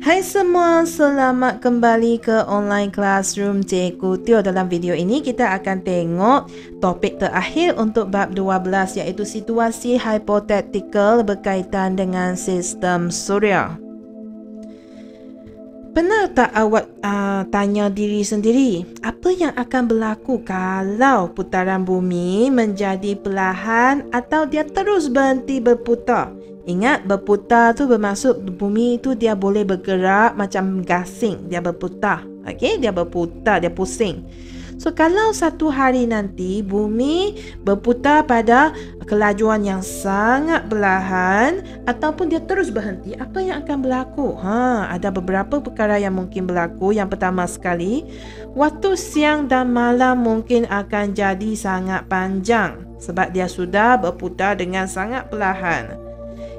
Hai semua, selamat kembali ke online classroom Cikgu Teo. Dalam video ini kita akan tengok topik terakhir untuk bab 12 iaitu situasi hipotetikal berkaitan dengan sistem suria. Pernah tak awak tanya diri sendiri, apa yang akan berlaku kalau putaran bumi menjadi perlahan atau dia terus berhenti berputar? Ingat, berputar tu bermaksud bumi tu dia boleh bergerak macam gasing, dia berputar. Okey, dia berputar, dia pusing. So, kalau satu hari nanti bumi berputar pada kelajuan yang sangat perlahan ataupun dia terus berhenti, apa yang akan berlaku? Ada beberapa perkara yang mungkin berlaku. Yang pertama sekali, waktu siang dan malam mungkin akan jadi sangat panjang sebab dia sudah berputar dengan sangat perlahan.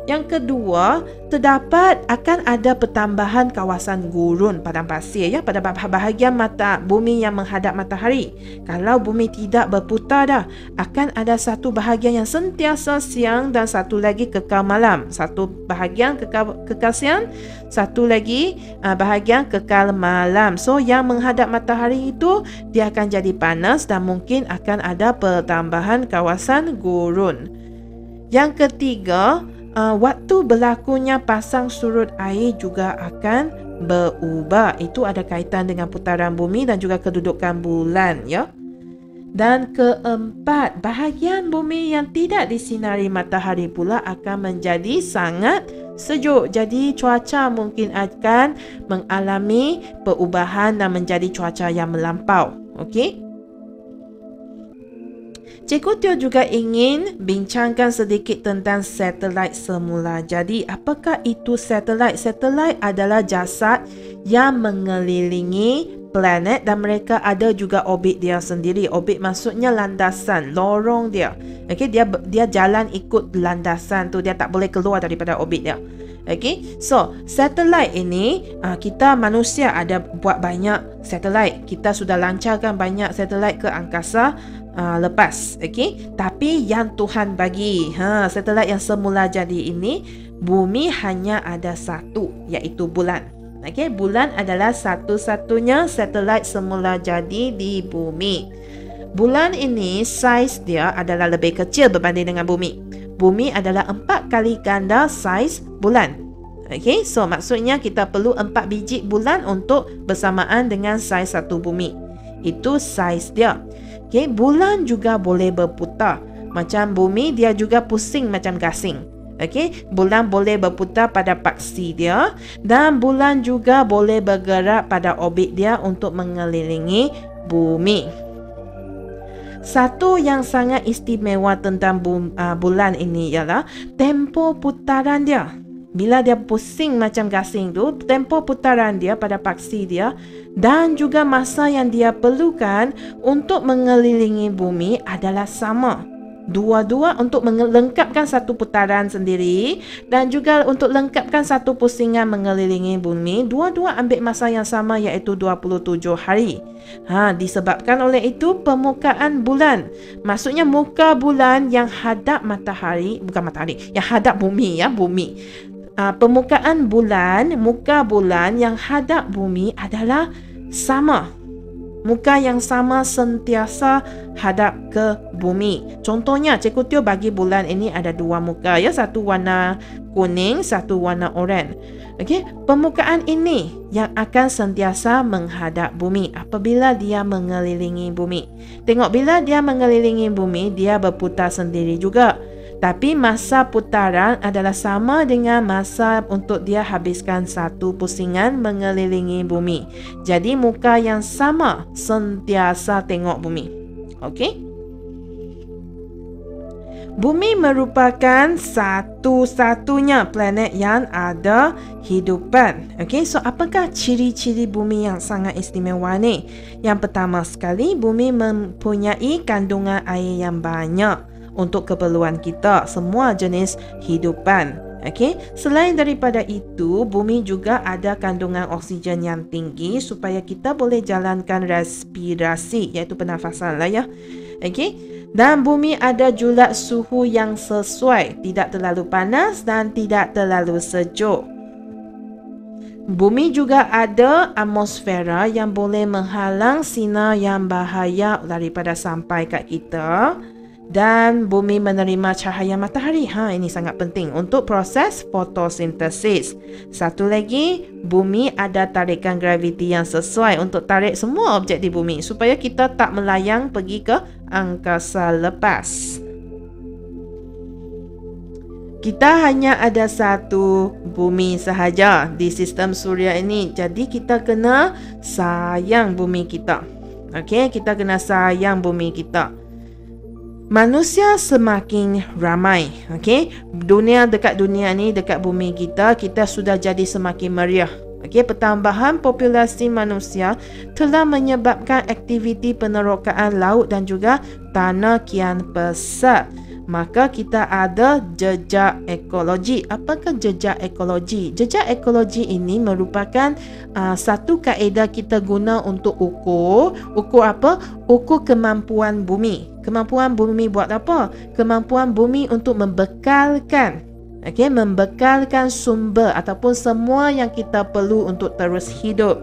Yang kedua, terdapat akan ada pertambahan kawasan gurun padang pasir pada bahagian mata bumi yang menghadap matahari. Kalau bumi tidak berputar dah, akan ada satu bahagian yang sentiasa siang dan satu lagi kekal malam. Satu bahagian kekal siang, satu lagi bahagian kekal malam. So, yang menghadap matahari itu dia akan jadi panas dan mungkin akan ada pertambahan kawasan gurun. Yang ketiga, waktu berlakunya pasang surut air juga akan berubah. Itu ada kaitan dengan putaran bumi dan juga kedudukan bulan, ya. Dan keempat, bahagian bumi yang tidak disinari matahari pula akan menjadi sangat sejuk. Jadi cuaca mungkin akan mengalami perubahan dan menjadi cuaca yang melampau. Okey? Cikgu Teo juga ingin bincangkan sedikit tentang satelit semula. Jadi, apakah itu satelit? Satelit adalah jasad yang mengelilingi planet dan mereka ada juga orbit dia sendiri. Orbit maksudnya landasan, lorong dia. Okey, dia jalan ikut landasan tu, dia tak boleh keluar daripada orbit dia. Okay, so satelit ini kita manusia ada buat banyak satelit. Kita sudah lancarkan banyak satelit ke angkasa lepas. Okay, tapi yang Tuhan bagi satelit yang semula jadi ini, bumi hanya ada satu, iaitu bulan. Okay, bulan adalah satu-satunya satelit semula jadi di bumi. Bulan ini saiz dia adalah lebih kecil berbanding dengan bumi. Bumi adalah 4 kali ganda saiz bulan. Okay, so maksudnya kita perlu 4 biji bulan untuk bersamaan dengan saiz satu bumi. Itu saiz dia. Okay, bulan juga boleh berputar. Macam bumi, dia juga pusing macam gasing. Okay, bulan boleh berputar pada paksi dia dan bulan juga boleh bergerak pada orbit dia untuk mengelilingi bumi. Satu yang sangat istimewa tentang bulan ini ialah tempoh putaran dia. Bila dia pusing macam gasing tu, tempoh putaran dia pada paksi dia dan juga masa yang dia perlukan untuk mengelilingi bumi adalah sama. Dua-dua untuk melengkapkan satu putaran sendiri dan juga untuk lengkapkan satu pusingan mengelilingi bumi, dua-dua ambil masa yang sama iaitu 27 hari. Disebabkan oleh itu permukaan bulan, maksudnya muka bulan yang hadap matahari, bukan matahari, yang hadap bumi, bumi. Permukaan bulan, muka bulan yang hadap bumi adalah sama. Muka yang sama sentiasa hadap ke bumi. Contohnya, Cikgu Teo bagi bulan ini ada 2 muka, satu warna kuning, satu warna oranye. Okey, permukaan ini yang akan sentiasa menghadap bumi apabila dia mengelilingi bumi. Tengok, bila dia mengelilingi bumi, dia berputar sendiri juga. Tapi masa putaran adalah sama dengan masa untuk dia habiskan satu pusingan mengelilingi bumi. Jadi muka yang sama sentiasa tengok bumi. Okey? Bumi merupakan satu-satunya planet yang ada hidupan. Okey, so apakah ciri-ciri bumi yang sangat istimewa ni? Yang pertama sekali, bumi mempunyai kandungan air yang banyak untuk keperluan kita, semua jenis hidupan. Okey, selain daripada itu, bumi juga ada kandungan oksigen yang tinggi supaya kita boleh jalankan respirasi, iaitu pernafasan lah ya. Okey, dan bumi ada julat suhu yang sesuai, tidak terlalu panas dan tidak terlalu sejuk. Bumi juga ada atmosfera yang boleh menghalang sinar yang bahaya daripada sampai kat kita. Dan bumi menerima cahaya matahari. Ini sangat penting untuk proses fotosintesis. Satu lagi, bumi ada tarikan graviti yang sesuai untuk tarik semua objek di bumi supaya kita tak melayang pergi ke angkasa lepas. Kita hanya ada satu bumi sahaja di sistem suria ini. Jadi kita kena sayang bumi kita. Okey, kita kena sayang bumi kita. Manusia semakin ramai, okey. Dekat dunia ni, dekat bumi kita sudah jadi semakin meriah. Okey, pertambahan populasi manusia telah menyebabkan aktiviti penerokaan laut dan juga tanah kian pesat. Maka kita ada jejak ekologi. Apakah jejak ekologi? Jejak ekologi ini merupakan satu kaedah kita guna untuk ukur apa? Ukur kemampuan bumi. Kemampuan bumi buat apa? Kemampuan bumi untuk membekalkan sumber ataupun semua yang kita perlu untuk terus hidup.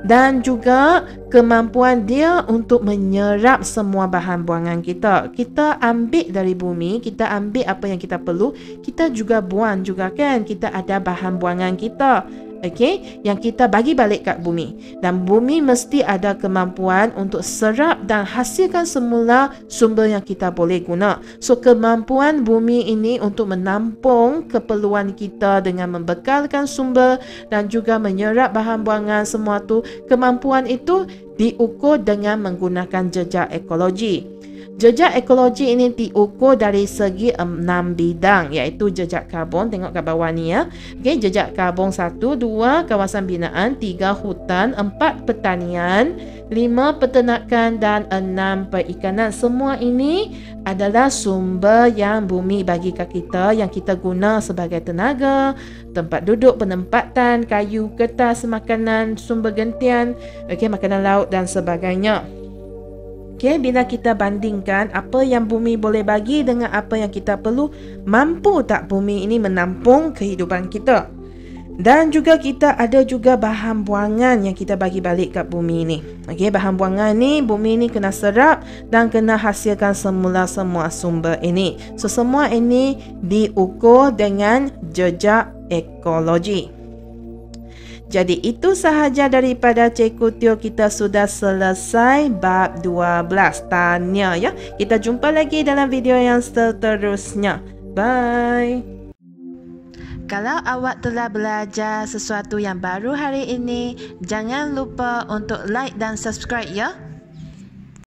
Dan juga kemampuan dia untuk menyerap semua bahan buangan kita. Kita ambil dari bumi, kita ambil apa yang kita perlu, kita juga buang juga kan. Kita ada bahan buangan kita, okey, yang kita bagi balik kat bumi. Dan bumi mesti ada kemampuan untuk serap dan hasilkan semula sumber yang kita boleh guna. So kemampuan bumi ini untuk menampung keperluan kita dengan membekalkan sumber dan juga menyerap bahan buangan semua tu, kemampuan itu diukur dengan menggunakan jejak ekologi. Jejak ekologi ini diukur dari segi 6 bidang, iaitu jejak karbon. Tengok kat bawah ni ya. Okay, jejak karbon 1, 2 kawasan binaan, 3 hutan, 4 pertanian, 5 peternakan dan 6 perikanan. Semua ini adalah sumber yang bumi bagi kat kita yang kita guna sebagai tenaga, tempat duduk, penempatan, kayu, kertas, makanan, sumber gentian, makanan laut dan sebagainya. Okay, bila kita bandingkan apa yang bumi boleh bagi dengan apa yang kita perlu, mampu tak bumi ini menampung kehidupan kita? Dan juga kita ada juga bahan buangan yang kita bagi balik kat bumi ini. Okay, bahan buangan ni bumi ini kena serap dan kena hasilkan semula semua sumber ini. So semua ini diukur dengan jejak ekologi. Jadi itu sahaja daripada Cikgu Teo. Kita sudah selesai bab 12. Tanya ya. Kita jumpa lagi dalam video yang seterusnya. Bye. Kalau awak telah belajar sesuatu yang baru hari ini, jangan lupa untuk like dan subscribe ya.